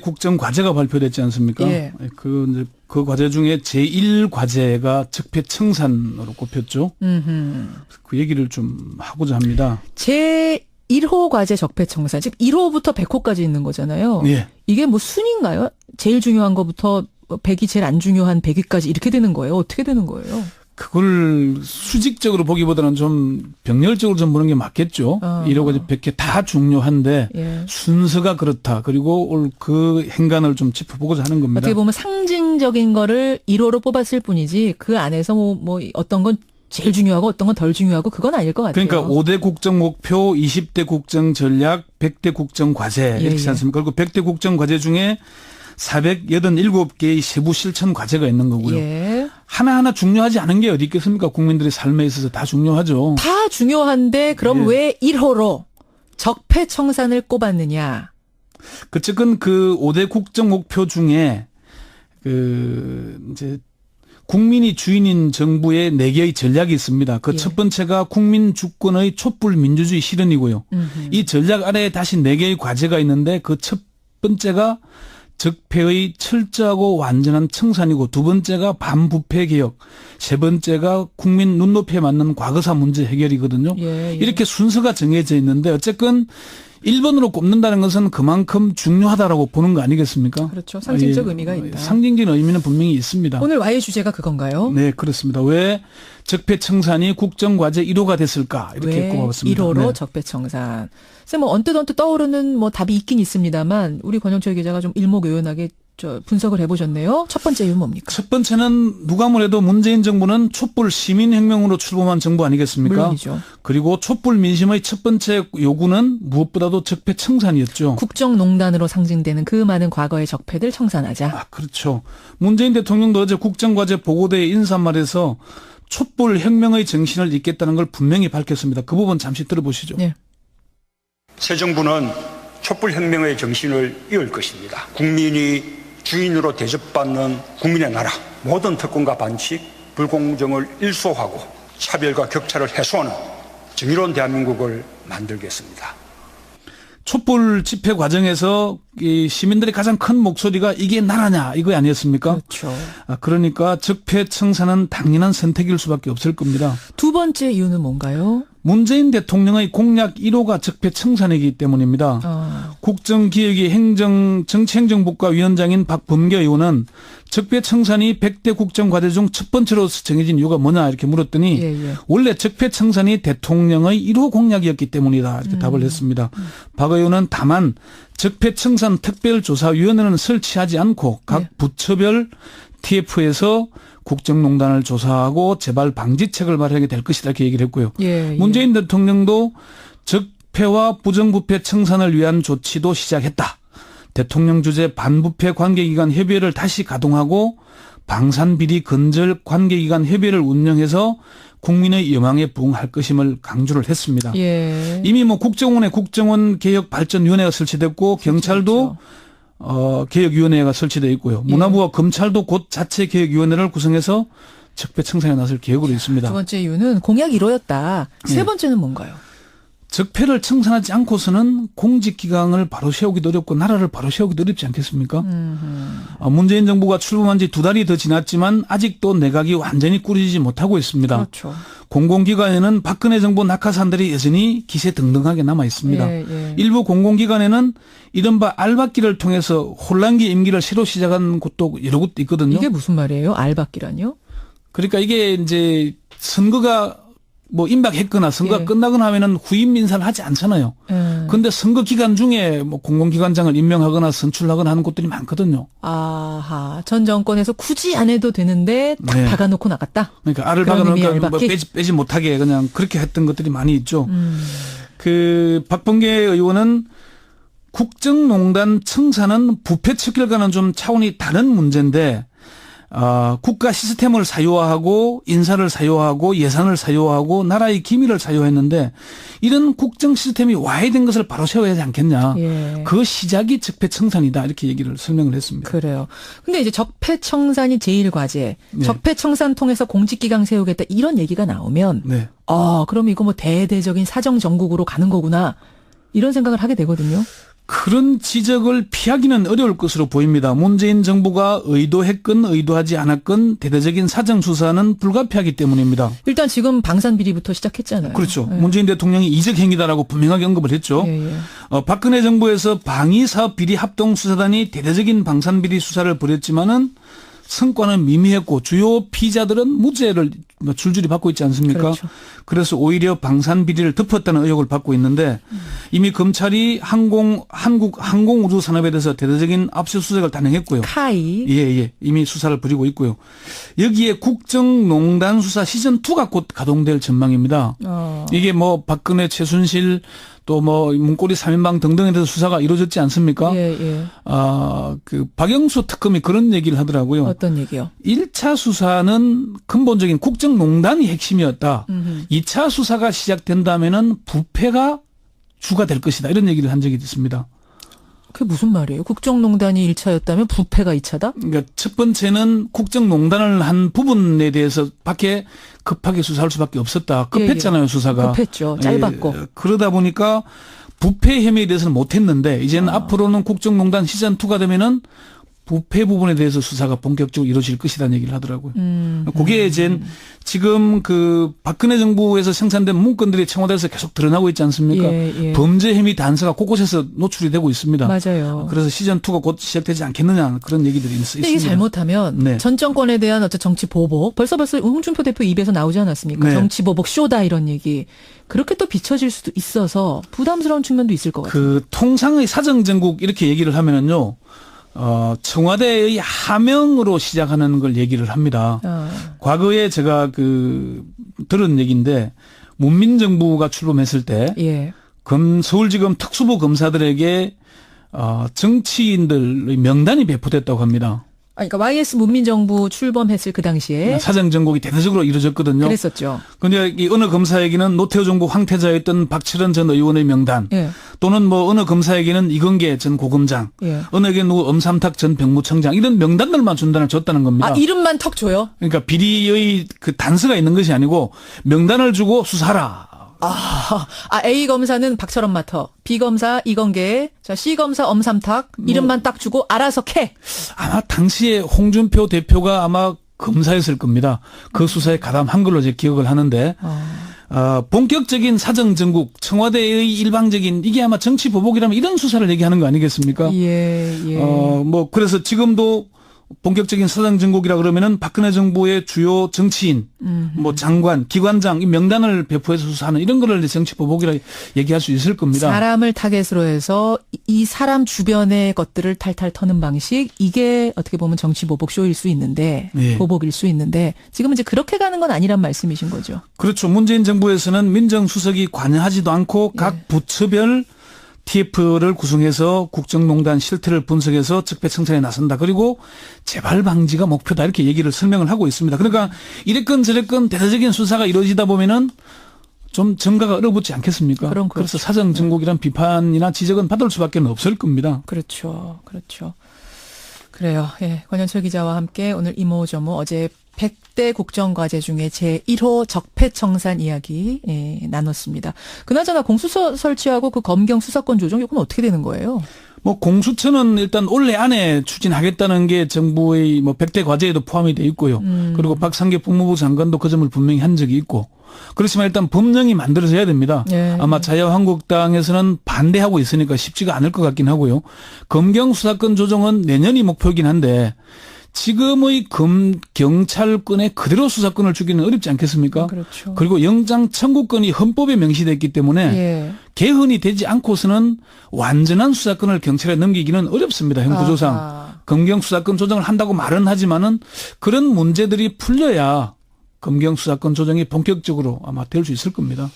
국정과제가 발표됐지 않습니까? 예. 그 과제 중에 제1과제가 적폐청산으로 꼽혔죠. 그 얘기를 좀 하고자 합니다. 제1호 과제 적폐청산, 즉 1호부터 100호까지 있는 거잖아요. 예. 이게 뭐 순인가요? 제일 중요한 거부터 100이 제일 안 중요한 100위까지 이렇게 되는 거예요? 어떻게 되는 거예요? 그걸 수직적으로 보기보다는 좀 병렬적으로 좀 보는 게 맞겠죠. 1호까지 100개 다 중요한데 예. 순서가 그렇다. 그리고 그 행간을 좀 짚어보고자 하는 겁니다. 어떻게 보면 상징적인 거를 1호로 뽑았을 뿐이지 그 안에서 뭐 어떤 건 제일 중요하고 어떤 건 덜 중요하고 그건 아닐 것 같아요. 그러니까 5대 국정 목표, 20대 국정 전략, 100대 국정 과제 이렇게 있지 않습니까? 그리고 100대 국정 과제 중에 487개의 세부 실천 과제가 있는 거고요. 예. 하나하나 중요하지 않은 게 어디 있겠습니까? 국민들의 삶에 있어서 다 중요하죠. 다 중요한데 그럼 예. 왜 1호로 적폐청산을 꼽았느냐? 그쪽은 그 5대 국정 목표 중에 이제 국민이 주인인 정부의 4개의 전략이 있습니다. 그 예. 첫 번째가 국민 주권의 촛불 민주주의 실현이고요. 이 전략 아래에 다시 4개의 과제가 있는데 그 첫 번째가 적폐의 철저하고 완전한 청산이고 두 번째가 반부패 개혁, 세 번째가 국민 눈높이에 맞는 과거사 문제 해결이거든요. 예. 이렇게 순서가 정해져 있는데 어쨌건 1번으로 꼽는다는 것은 그만큼 중요하다라고 보는 거 아니겠습니까? 그렇죠. 상징적 예, 의미가 있다. 상징적인 의미는 분명히 있습니다. 오늘 와의 주제가 그건가요? 네, 그렇습니다. 왜 적폐청산이 국정과제 1호가 됐을까? 이렇게 왜 꼽아봤습니다. 1호로 네. 적폐청산. 쌤, 뭐 언뜻 떠오르는 뭐 답이 있긴 있습니다만 우리 권영철 기자가 좀 일목요연하게 분석을 해보셨네요. 첫 번째 이유는 뭡니까? 첫 번째는 누가 뭐래도 문재인 정부는 촛불 시민혁명으로 출범한 정부 아니겠습니까? 물론이죠. 그리고 촛불 민심의 첫 번째 요구는 무엇보다도 적폐청산이었죠. 국정농단으로 상징되는 그 많은 과거의 적폐들 청산하자. 아, 그렇죠. 문재인 대통령도 어제 국정과제 보고대의 인사말에서 촛불 혁명의 정신을 잇겠다는 걸 분명히 밝혔습니다. 그 부분 잠시 들어보시죠. 네. 새 정부는 촛불혁명의 정신을 이을 것입니다. 국민이 주인으로 대접받는 국민의 나라, 모든 특권과 반칙, 불공정을 일소하고 차별과 격차를 해소하는 정의로운 대한민국을 만들겠습니다. 촛불 집회 과정에서 이 시민들의 가장 큰 목소리가 이게 나라냐 이거 아니었습니까? 그렇죠. 그러니까 적폐청산은 당연한 선택일 수밖에 없을 겁니다. 두 번째 이유는 뭔가요? 문재인 대통령의 공약 1호가 적폐청산이기 때문입니다. 국정기획위 정치행정국가 위원장인 박범계 의원은 적폐청산이 100대 국정과제 중 첫 번째로 정해진 이유가 뭐냐 이렇게 물었더니 예. 원래 적폐청산이 대통령의 1호 공약이었기 때문이다 이렇게 답을 했습니다. 박 의원은 다만 적폐청산 특별조사위원회는 설치하지 않고 각 네. 부처별 TF에서 국정농단을 조사하고 재발 방지책을 마련하게 될 것이다 이렇게 얘기를 했고요. 예. 문재인 대통령도 적폐와 부정부패 청산을 위한 조치도 시작했다. 대통령 주재 반부패 관계기관 협의회를 다시 가동하고 방산비리 건절 관계기관 협의회를 운영해서 국민의 여망에 부응할 것임을 강조를 했습니다. 예. 이미 뭐 국정원에 국정원 개혁발전위원회가 설치됐고 경찰도 개혁위원회가 설치되어 있고요. 문화부와 검찰도 곧 자체 개혁위원회를 구성해서 적폐청산에 나설 계획으로 있습니다. 두 번째 이유는 공약 1호였다. 세 예. 번째는 뭔가요? 적폐를 청산하지 않고서는 공직기강을 바로 세우기도 어렵고 나라를 바로 세우기도 어렵지 않겠습니까? 문재인 정부가 출범한 지 2달이 더 지났지만 아직도 내각이 완전히 꾸려지지 못하고 있습니다. 그렇죠. 공공기관에는 박근혜 정부 낙하산들이 여전히 기세등등하게 남아 있습니다. 예. 일부 공공기관에는 이른바 알박기를 통해서 혼란기 임기를 새로 시작한 곳도 여러 곳도 있거든요. 이게 무슨 말이에요? 알박기란요? 그러니까 이게 이제 선거가 뭐 임박했거나 선거가 예. 끝나거나 하면은 후임 인사를 하지 않잖아요. 그런데 선거 기간 중에 뭐 공공기관장을 임명하거나 선출하거나 하는 곳들이 많거든요. 아하. 전 정권에서 굳이 안 해도 되는데 딱 네. 박아놓고 나갔다? 그러니까 알을 그런 의미의 박아놓으니까 뭐 알박기? 빼지 못하게 그냥 그렇게 했던 것들이 많이 있죠. 그 박범계 의원은 국정농단 청산은 부패 척결과는 좀 차원이 다른 문제인데 국가 시스템을 사유화하고 인사를 사유화하고 예산을 사유화하고 나라의 기밀을 사유화했는데 이런 국정 시스템이 와해된 것을 바로 세워야 하지 않겠냐. 예. 그 시작이 적폐청산이다 이렇게 얘기를 설명을 했습니다. 그래요. 근데 이제 적폐청산이 제1과제, 네. 적폐청산 통해서 공직기강 세우겠다 이런 얘기가 나오면 네. 그럼 이거 뭐 대대적인 사정정국으로 가는 거구나 이런 생각을 하게 되거든요. 그런 지적을 피하기는 어려울 것으로 보입니다. 문재인 정부가 의도했건 의도하지 않았건 대대적인 사정 수사는 불가피하기 때문입니다. 일단 지금 방산 비리부터 시작했잖아요. 그렇죠. 예. 문재인 대통령이 이적 행위다라고 분명하게 언급을 했죠. 예, 예. 박근혜 정부에서 방위사업 비리 합동수사단이 대대적인 방산 비리 수사를 벌였지만은 성과는 미미했고 주요 피의자들은 무죄를 줄줄이 받고 있지 않습니까? 그렇죠. 그래서 오히려 방산 비리를 덮었다는 의혹을 받고 있는데 이미 검찰이 한국 항공우주 산업에 대해서 대대적인 압수수색을 단행했고요. 카이. 예. 이미 수사를 벌이고 있고요. 여기에 국정농단 수사 시즌 2가 곧 가동될 전망입니다. 이게 뭐 박근혜, 최순실 또 뭐 문고리 3인방 등등에 대해서 수사가 이루어졌지 않습니까? 예. 그 박영수 특검이 그런 얘기를 하더라고요. 어떤 얘기요? 1차 수사는 근본적인 국정농단이 핵심이었다. 2차 수사가 시작된다면은 부패가 주가 될 것이다. 이런 얘기를 한 적이 있습니다. 그게 무슨 말이에요? 국정농단이 1차였다면 부패가 2차다? 그러니까 첫 번째는 국정농단을 한 부분에 대해서 밖에 급하게 수사할 수밖에 없었다. 급했잖아요, 수사가. 급했죠. 짧았고. 그러다 보니까 부패 혐의에 대해서는 못했는데 이제는 앞으로는 국정농단 시즌 2가 되면은 부패 부분에 대해서 수사가 본격적으로 이루어질 것이라는 얘기를 하더라고요. 그게 이제 지금 그 박근혜 정부에서 생산된 문건들이 청와대에서 계속 드러나고 있지 않습니까? 예. 범죄 혐의 단서가 곳곳에서 노출이 되고 있습니다. 맞아요. 그래서 시즌 2가 곧 시작되지 않겠느냐 그런 얘기들이 있습니다. 근데 이게 잘못하면 네. 전 정권에 대한 어떤 정치 보복 벌써 홍준표 대표 입에서 나오지 않았습니까? 네. 정치 보복 쇼다 이런 얘기. 그렇게 또 비춰질 수도 있어서 부담스러운 측면도 있을 것 같아요. 그 통상의 사정정국 이렇게 얘기를 하면은요. 청와대의 하명으로 시작하는 걸 얘기를 합니다. 과거에 제가 들은 얘기인데 문민정부가 출범했을 때 예. 서울지검 특수부 검사들에게 정치인들의 명단이 배포됐다고 합니다. 그러니까 YS 문민정부 출범했을 그 당시에 사정정국이 대대적으로 이루어졌거든요. 그랬었죠. 그런데 이 어느 검사에게는 노태우 정부 황태자였던 박철원 전 의원의 명단, 예. 또는 뭐 어느 검사에게는 이건계 전 고검장, 예. 어느에게는 누구 엄삼탁 전 병무청장 이런 명단들만 줬다는 겁니다. 이름만 턱 줘요? 그러니까 비리의 그 단서가 있는 것이 아니고 명단을 주고 수사하라. A 검사는 박철원 맡아. B 검사 이건계. 자, C 검사 엄삼탁. 이름만 딱 주고 알아서 캐. 아마 당시에 홍준표 대표가 아마 검사였을 겁니다. 그 수사에 가담한 걸로 제 기억을 하는데 본격적인 사정정국, 청와대의 일방적인 이게 아마 정치 보복이라면 이런 수사를 얘기하는 거 아니겠습니까? 예. 뭐 그래서 지금도 본격적인 사정정국이라 그러면은 박근혜 정부의 주요 정치인, 뭐 장관, 기관장 이 명단을 배포해서 수사하는 이런 거를 정치 보복이라 얘기할 수 있을 겁니다. 사람을 타겟으로 해서 이 사람 주변의 것들을 탈탈 터는 방식, 이게 어떻게 보면 정치 보복 쇼일 수 있는데, 예. 보복일 수 있는데, 지금은 이제 그렇게 가는 건 아니란 말씀이신 거죠. 그렇죠. 문재인 정부에서는 민정수석이 관여하지도 않고 각 부처별 TF를 구성해서 국정농단 실태를 분석해서 적폐청산에 나선다. 그리고 재발 방지가 목표다. 이렇게 얘기를 설명을 하고 있습니다. 그러니까 이랬건 저랬건 대대적인 수사가 이루어지다 보면은 좀 전가가 얼어붙지 않겠습니까? 그럼 그래서 그렇죠. 사정정국이란 비판이나 지적은 받을 수밖에 없을 겁니다. 그렇죠. 그래요. 예. 권현철 기자와 함께 오늘 이모저모 어제 100대 국정과제 중에 제1호 적폐청산 이야기 나눴습니다. 그나저나 공수처 설치하고 그 검경 수사권 조정 이건 어떻게 되는 거예요? 뭐 공수처는 일단 올해 안에 추진하겠다는 게 정부의 뭐 100대 과제에도 포함이 돼 있고요. 그리고 박상계 법무부 장관도 그 점을 분명히 한 적이 있고. 그렇지만 일단 법령이 만들어져야 됩니다. 예. 아마 자유한국당에서는 반대하고 있으니까 쉽지가 않을 것 같긴 하고요. 검경 수사권 조정은 내년이 목표이긴 한데 지금의 경찰권에 그대로 수사권을 주기는 어렵지 않겠습니까? 그렇죠. 그리고 영장 청구권이 헌법에 명시됐기 때문에 예. 개헌이 되지 않고서는 완전한 수사권을 경찰에 넘기기는 어렵습니다. 현 구조상. 아하. 검경 수사권 조정을 한다고 말은 하지만은 그런 문제들이 풀려야 검경 수사권 조정이 본격적으로 아마 될 수 있을 겁니다.